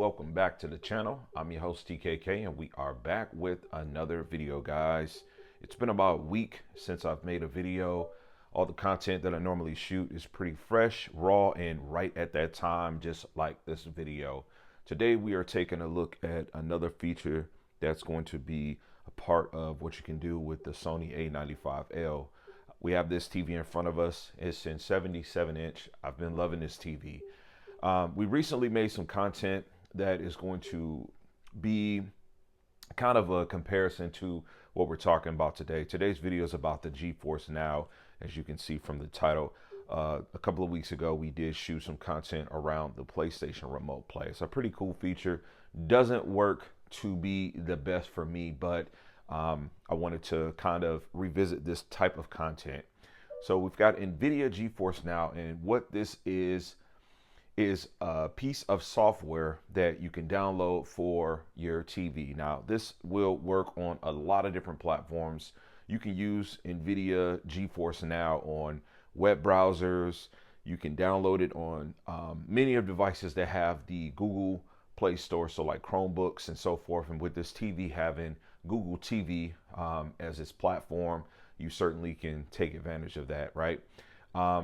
welcome back to the channel. I'm your host TKK and we are back with another video, guys. It's been about a week since I've made a video. All the content that I normally shoot is pretty fresh, raw, and right at that time, just like this video. Today we are taking a look at another feature that's going to be a part of what you can do with the Sony A95L. We have this TV in front of us. It's in 77-inch. I've been loving this TV. We recently made some content that is going to be kind of a comparison to what we're talking about today. Today's video is about the Geforce Now, as you can see from the title. A couple of weeks ago, we did shoot some content around the PlayStation Remote Play. It's a pretty cool feature. Doesn't work to be the best for me, but I wanted to kind of revisit this type of content. So we've got Nvidia Geforce Now, and what this is a piece of software that you can download for your TV. Now, this will work on a lot of different platforms. You can use Nvidia Geforce Now on web browsers. You can download it on many of the devices that have the Google Play Store, so like Chromebooks and so forth. And with this TV having Google TV as its platform, you certainly can take advantage of that, right?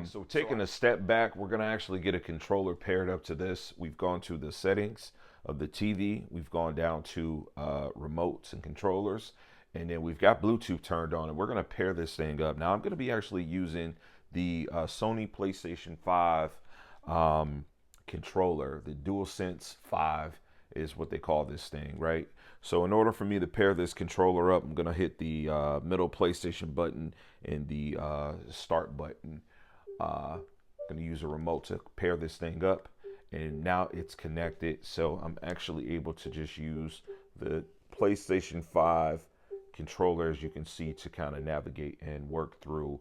So taking a step back, we're going to actually get a controller paired up to this. We've gone to the settings of the TV. We've gone down to remotes and controllers, and then we've got Bluetooth turned on, and we're going to pair this thing up. Now I'm going to be actually using the Sony PlayStation 5 controller. The DualSense 5 is what they call this thing, right? So in order for me to pair this controller up, I'm going to hit the middle PlayStation button and the start button. I'm going to use a remote to pair this thing up, and now it's connected. So I'm actually able to just use the PlayStation 5 controller, as you can see, to kind of navigate and work through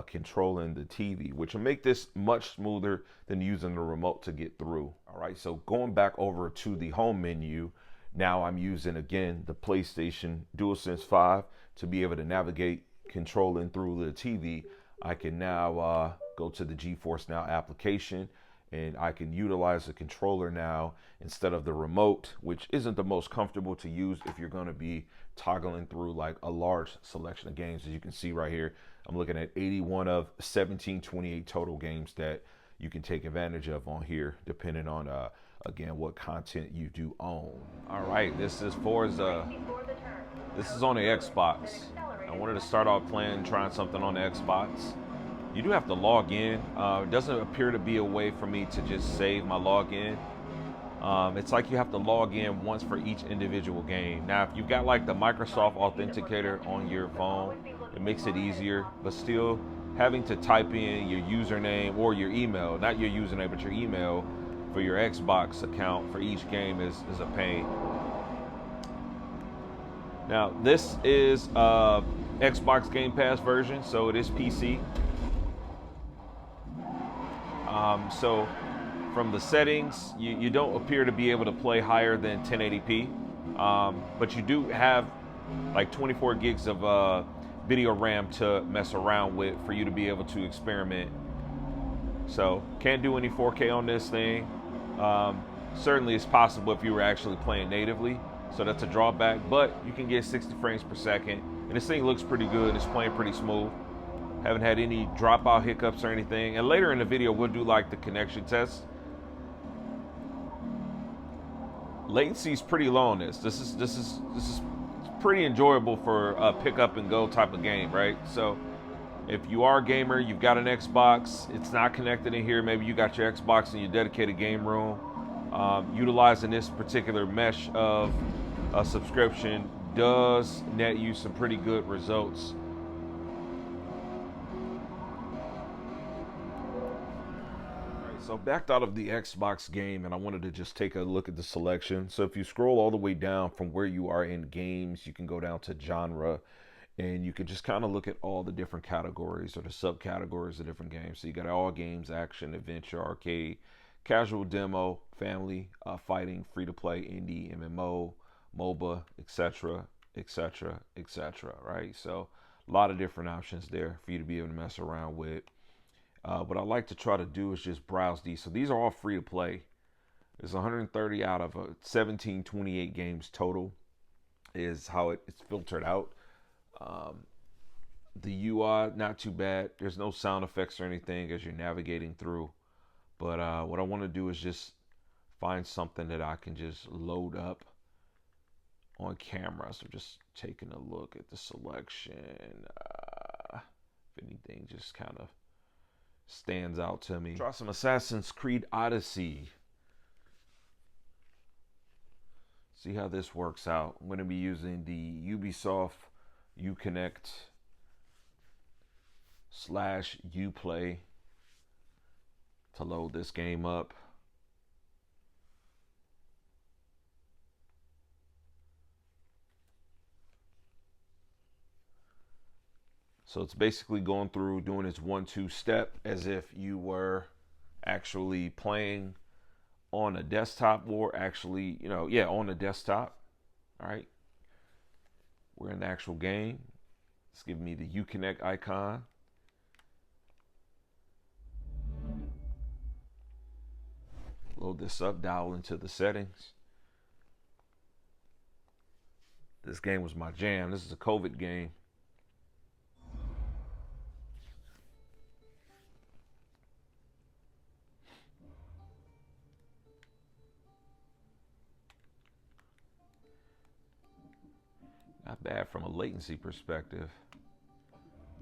controlling the TV, which will make this much smoother than using the remote to get through. All right, so going back over to the home menu, now I'm using again the PlayStation DualSense 5 to be able to navigate controlling through the TV. I can now go to the Geforce Now application, and I can utilize the controller now instead of the remote, which isn't the most comfortable to use if you're going to be toggling through like a large selection of games. As you can see right here, I'm looking at 81 of 1728 total games that you can take advantage of on here, depending on again what content you do own. All right, this is Forza. This is on the Xbox. I wanted to start off trying something on the Xbox. You do have to log in. It doesn't appear to be a way for me to just save my login. It's like you have to log in once for each individual game. Now, if you've got like the Microsoft Authenticator on your phone, it makes it easier, but still having to type in your username or your email, not your username, but your email for your Xbox account for each game is a pain. Now, this is Xbox Game Pass version, so it is PC. So from the settings, you don't appear to be able to play higher than 1080p, but you do have like 24 gigs of video RAM to mess around with for you to be able to experiment. So can't do any 4K on this thing. Certainly it's possible if you were actually playing natively, so that's a drawback, but you can get 60 frames per second, and this thing looks pretty good. It's playing pretty smooth. Haven't had any dropout hiccups or anything. And later in the video, we'll do like the connection test. Latency is pretty low on this. This is pretty enjoyable for a pick up and go type of game, right? So if you are a gamer, you've got an Xbox, it's not connected in here, maybe you got your Xbox in your dedicated game room, utilizing this particular mesh of a subscription does net you some pretty good results. So backed out of the Xbox game, and I wanted to just take a look at the selection. So if you scroll all the way down from where you are in games, you can go down to genre, and you can just kind of look at all the different categories or the subcategories of different games. So you got all games, action, adventure, arcade, casual demo, family, fighting, free-to-play, indie, MMO, MOBA, etc., etc., etc., right? So a lot of different options there for you to be able to mess around with. What I like to try to do is just browse these. So these are all free to play. It's 130 out of 1728 games total is how it's filtered out. The UI, not too bad. There's no sound effects or anything as you're navigating through. But what I want to do is just find something that I can just load up on camera. So just taking a look at the selection. If anything just kind of stands out to me. Try some Assassin's Creed Odyssey. See how this works out. I'm going to be using the Ubisoft Uconnect / Uplay to load this game up. So it's basically going through doing its 1-2 step as if you were actually playing on a desktop, or actually, on a desktop. All right. We're in the actual game. It's giving me the Uconnect icon. Load this up, dial into the settings. This game was my jam. This is a COVID game. Not bad from a latency perspective.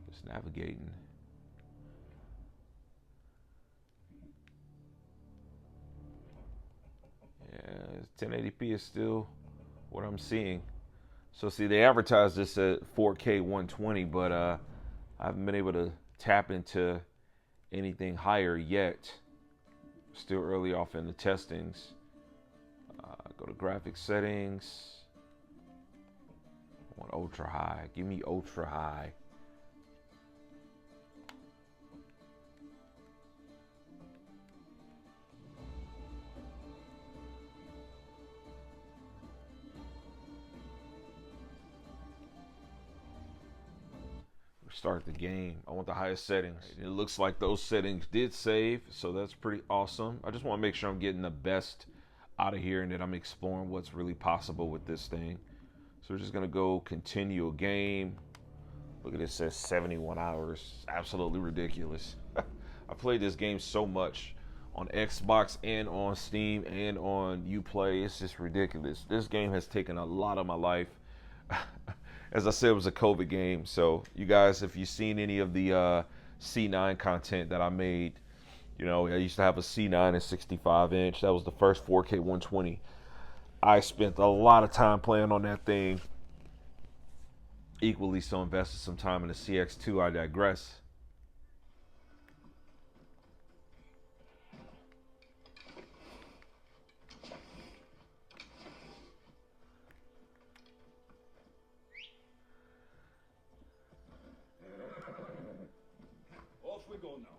Just navigating. Yeah, 1080p is still what I'm seeing. So see, they advertised this at 4K 120, but I haven't been able to tap into anything higher yet. Still early off in the testings. Go to graphics settings. I want ultra high. Give me ultra high. Start the game. I want the highest settings. It looks like those settings did save, so that's pretty awesome. I just want to make sure I'm getting the best out of here and that I'm exploring what's really possible with this thing. So we're just gonna go continue a game. Look at this, it says 71 hours. Absolutely ridiculous. I played this game so much on Xbox and on Steam and on Uplay. It's just ridiculous. This game has taken a lot of my life. As I said, it was a COVID game. So you guys, if you've seen any of the C9 content that I made, I used to have a C9 and 65 inch. That was the first 4K 120. I spent a lot of time playing on that thing. Equally so invested some time in the CX2. I digress. Off we go now.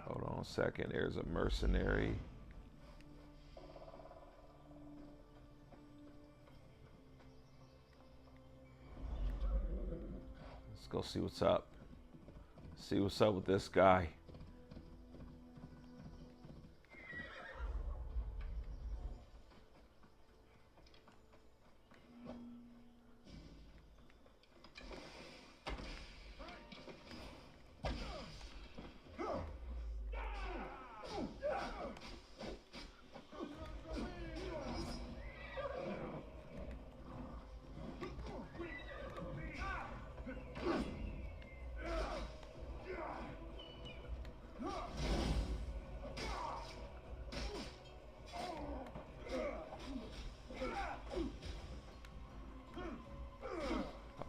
Hold on a second. There's a mercenary. Let's go see what's up. See what's up with this guy.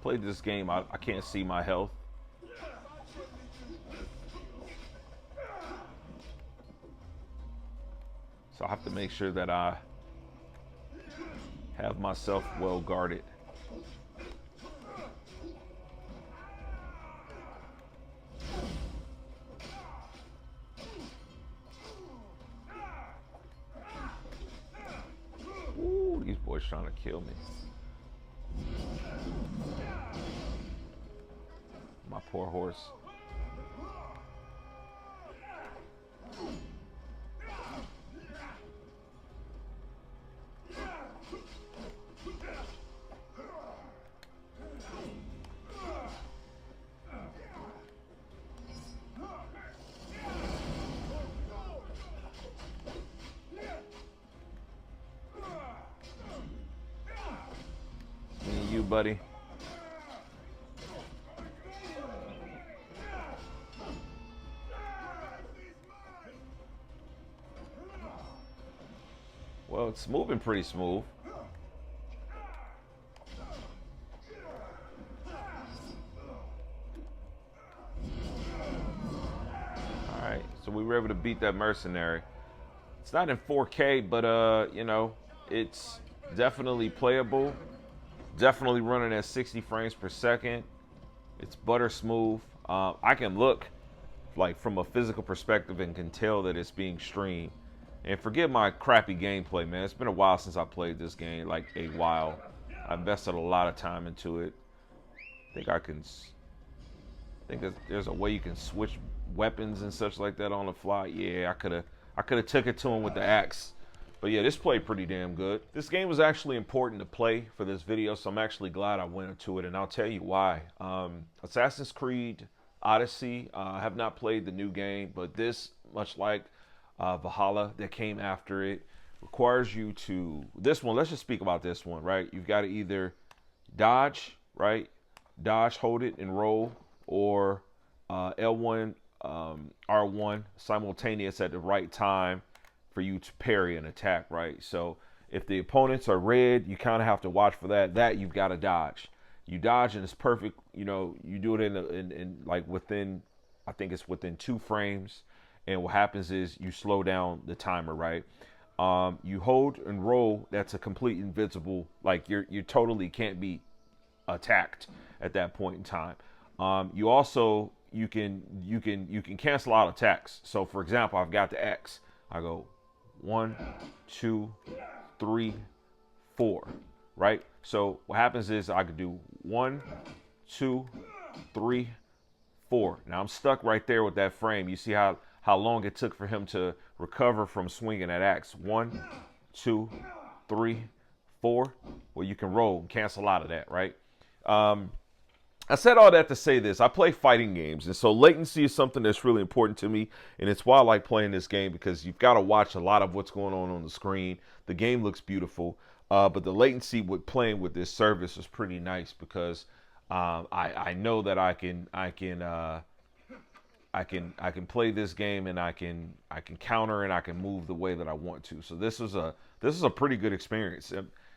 Played this game, I can't see my health. So I have to make sure that I have myself well guarded. Ooh, these boys trying to kill me. My poor horse. you, buddy. Well, it's moving pretty smooth. All right, so we were able to beat that mercenary. It's not in 4K, but you know, it's definitely playable. Definitely running at 60 frames per second. It's butter smooth. I can look like from a physical perspective and can tell that it's being streamed. And forget my crappy gameplay, man. It's been a while since I played this game, like a while. I invested a lot of time into it. I think there's a way you can switch weapons and such like that on the fly. Yeah, I could have took it to him with the axe. But yeah, this played pretty damn good. This game was actually important to play for this video, so I'm actually glad I went into it, and I'll tell you why. Assassin's Creed Odyssey, I have not played the new game, but this, much like Valhalla that came after it, requires you to, this one, let's just speak about this one, right? You've got to either dodge, right? Dodge, hold it, and roll, or L1, R1 simultaneous at the right time for you to parry an attack, right? So if the opponents are red, you kind of have to watch for that you've got to dodge. You dodge and it's perfect. You know, you do it in like within, I think it's within 2 frames. And what happens is you slow down the timer, right? You hold and roll. That's a complete invincible, like you totally can't be attacked at that point in time. You also, you can cancel out attacks. So for example, I've got the X. I go 1, 2, 3, 4, right? So what happens is I could do 1, 2, 3, 4. Now I'm stuck right there with that frame. You see how long it took for him to recover from swinging that axe. 1, 2, 3, 4. Well, you can roll and cancel out of that, right? I said all that to say this. I play fighting games, and so latency is something that's really important to me, and it's why I like playing this game, because you've got to watch a lot of what's going on the screen. The game looks beautiful, but the latency with playing with this service is pretty nice, because I know that I can play this game, and I can counter, and I can move the way that I want to. So this is a pretty good experience.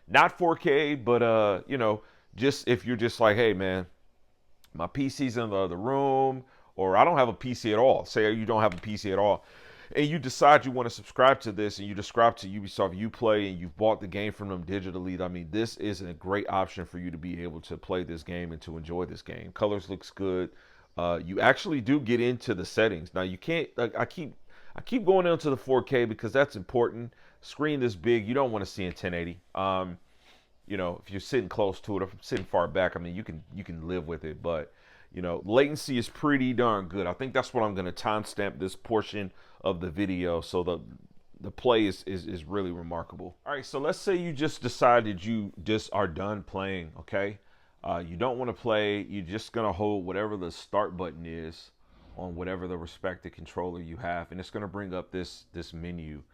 Not 4K, but you know, just if you're just like, hey man, my PC's in the other room, or I don't have a PC at all. Say you don't have a PC at all, and you decide you want to subscribe to this, and you subscribe to Ubisoft Uplay, and you've bought the game from them digitally. I mean, this is a great option for you to be able to play this game and to enjoy this game. Colors looks good. You actually do get into the settings. Now you can't, like, I keep going into the 4K because that's important. Screen this big, you don't want to see in 1080. You know, if you're sitting close to it, or sitting far back, I mean, you can live with it. But, you know, latency is pretty darn good. I think that's what I'm going to timestamp this portion of the video, so the play is really remarkable. All right, so let's say you just decided you just are done playing, okay? You don't want to play. You're just going to hold whatever the start button is on whatever the respective controller you have, and it's going to bring up this menu.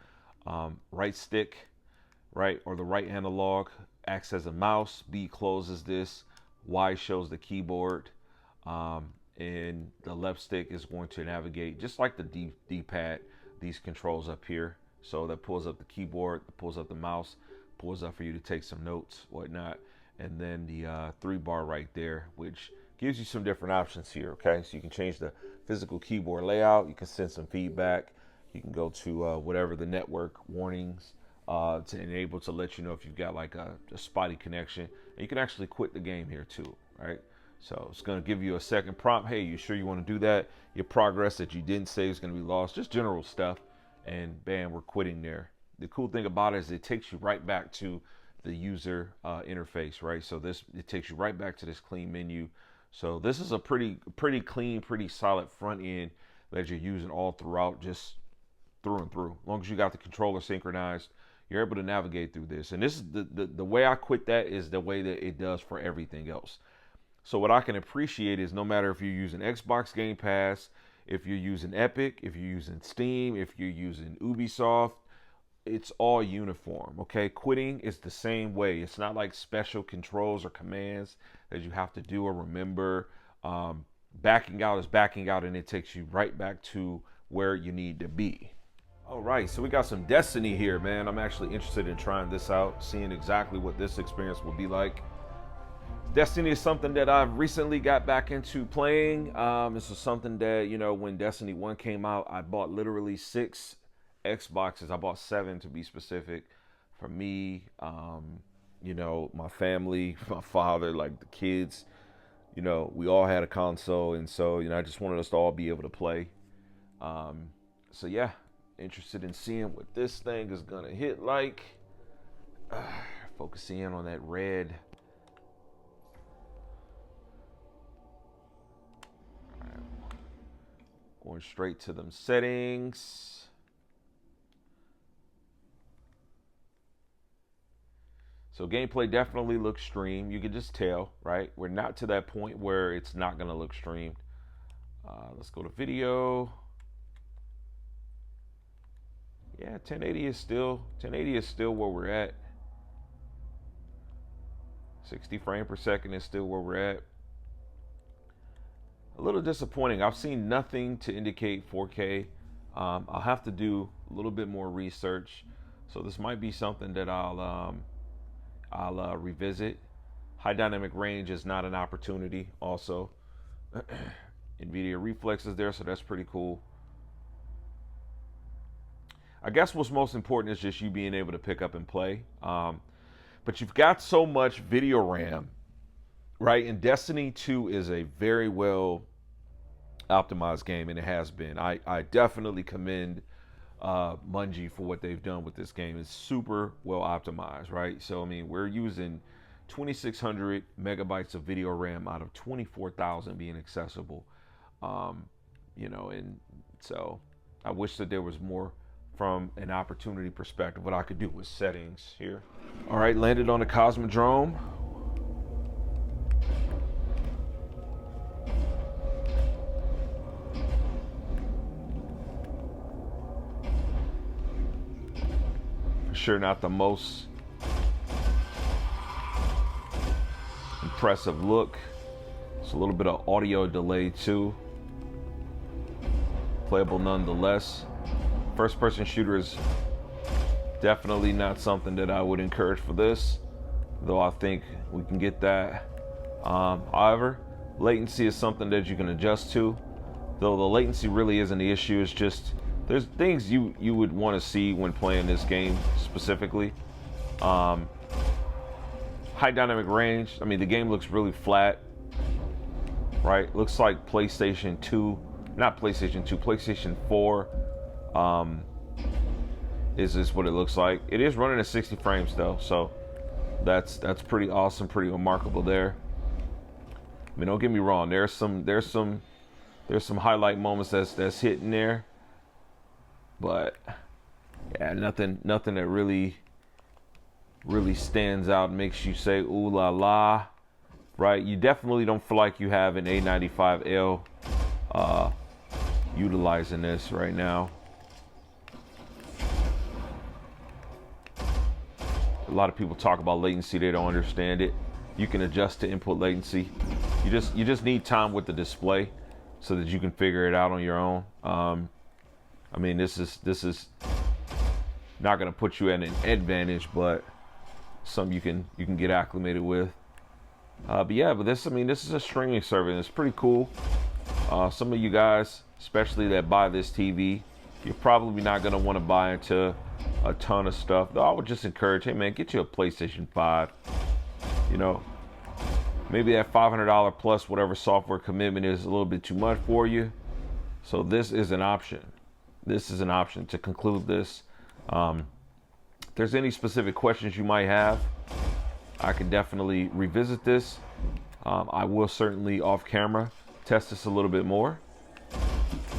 Right stick, right, or the right analog acts as a mouse. B closes this. Y shows the keyboard, and the left stick is going to navigate just like the D-pad, these controls up here. So that pulls up the keyboard, pulls up the mouse, pulls up for you to take some notes, whatnot. And then the 3-bar right there, which gives you some different options here, okay? So you can change the physical keyboard layout. You can send some feedback. You can go to whatever the network warnings to enable to let you know if you've got like a spotty connection. And you can actually quit the game here too, right? So it's going to give you a second prompt. Hey, you sure you want to do that? Your progress that you didn't save is going to be lost. Just general stuff. And bam, we're quitting there. The cool thing about it is it takes you right back to the user interface, right? So it takes you right back to this clean menu. So this is a pretty clean, pretty solid front end that you're using all throughout, just through and through. As long as you got the controller synchronized, you're able to navigate through this. And this is the way I quit that is the way that it does for everything else. So what I can appreciate is no matter if you're using Xbox Game Pass, if you're using Epic, if you're using Steam, if you're using Ubisoft, it's all uniform. Okay, quitting is the same way. It's not like special controls or commands that you have to do or remember. Backing out is backing out, and it takes you right back to where you need to be. All right, so we got some Destiny here, man. I'm actually interested in trying this out, seeing exactly what this experience will be like. Destiny is something that I've recently got back into playing. This is something that, you know, when Destiny 1 came out, I bought literally 6 Xboxes. I bought 7 to be specific. For me, you know, my family, my father, like the kids, you know, we all had a console. And so, you know, I just wanted us to all be able to play. So yeah, interested in seeing what this thing is gonna hit like. Focusing in on that red. Going straight to them settings. So gameplay definitely looks streamed. You can just tell, right? We're not to that point where it's not gonna look streamed. Let's go to video. Yeah, 1080 is still where we're at. 60 frames per second is still where we're at. A little disappointing. I've seen nothing to indicate 4K. I'll have to do a little bit more research. So this might be something that I'll revisit. High dynamic range is not an opportunity. Also, Nvidia reflex is there, so that's pretty cool. I guess what's most important is just you being able to pick up and play. But you've got so much video RAM, right? And Destiny 2 is a very well optimized game, and it has been. I definitely commend Bungie for what they've done with this game. It's super well optimized, right? So, I mean, we're using 2,600 megabytes of video RAM out of 24,000 being accessible. You know, and so I wish that there was more from an opportunity perspective, what I could do with settings here. All right, landed on the Cosmodrome. For sure not the most impressive look. It's a little bit of audio delay too. Playable nonetheless. First person shooter is definitely not something that I would encourage for this, though I think we can get that. However, latency is something that you can adjust to, though the latency really isn't the issue. It's just there's things you would want to see when playing this game specifically. High dynamic range. I mean, the game looks really flat, right? Looks like PlayStation 2, not PlayStation 2, PlayStation 4. Is this what it looks like? It is running at 60 frames though, so that's pretty awesome, pretty remarkable there. I mean, don't get me wrong. There's some highlight moments that's hitting there, but yeah, nothing that really stands out and makes you say ooh la la, right? You definitely don't feel like you have an A95L utilizing this right now. A lot of people talk about latency, they don't understand it. You can adjust to input latency. You just need time with the display so that you can figure it out on your own. I mean, this is not going to put you at an advantage, but some you can get acclimated with. But yeah, but this is a streaming service. It's pretty cool. Some of you guys, especially that buy this TV, you're probably not going to want to buy into a ton of stuff. Though I would just encourage, hey man, get you a PlayStation 5. You know, maybe that $500 plus whatever software commitment is a little bit too much for you. So this is an option. This is an option to conclude this. If there's any specific questions you might have, I can definitely revisit this. I will certainly off camera test this a little bit more.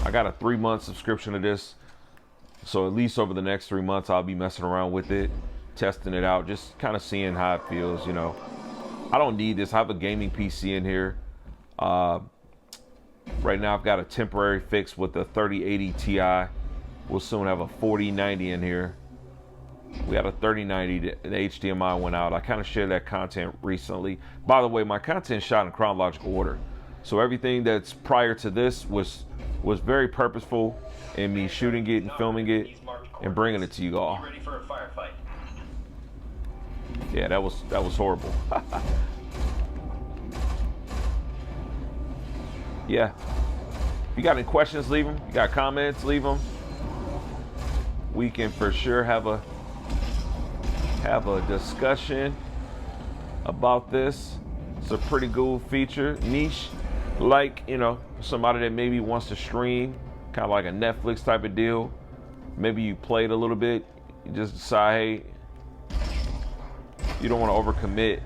I got a 3-month subscription to this, so at least over the next 3 months I'll be messing around with it, testing it out, just kind of seeing how it feels. You know, I don't need this. I have a gaming PC in here. Right now I've got a temporary fix with the 3080 Ti. We'll soon have a 4090 in here. We had a 3090, the HDMI went out. I kind of shared that content recently. By the way, my content shot in chronological order. So everything that's prior to this was very purposeful in me shooting it and filming it and bringing it to you all. Ready for a firefight. Yeah, that was horrible. Yeah. If you got any questions, leave them. You got comments, leave them. We can for sure have a discussion about this. It's a pretty cool feature, niche, like, you know, somebody that maybe wants to stream, kind of like a Netflix type of deal. Maybe you played a little bit, you just decide, hey, you don't want to overcommit.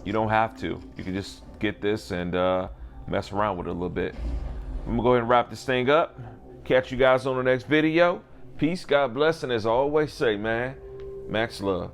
You don't have to. You can just get this and mess around with it a little bit. I'm gonna go ahead and wrap this thing up. Catch you guys on the next video. Peace, God bless, and as I always say, man, max love.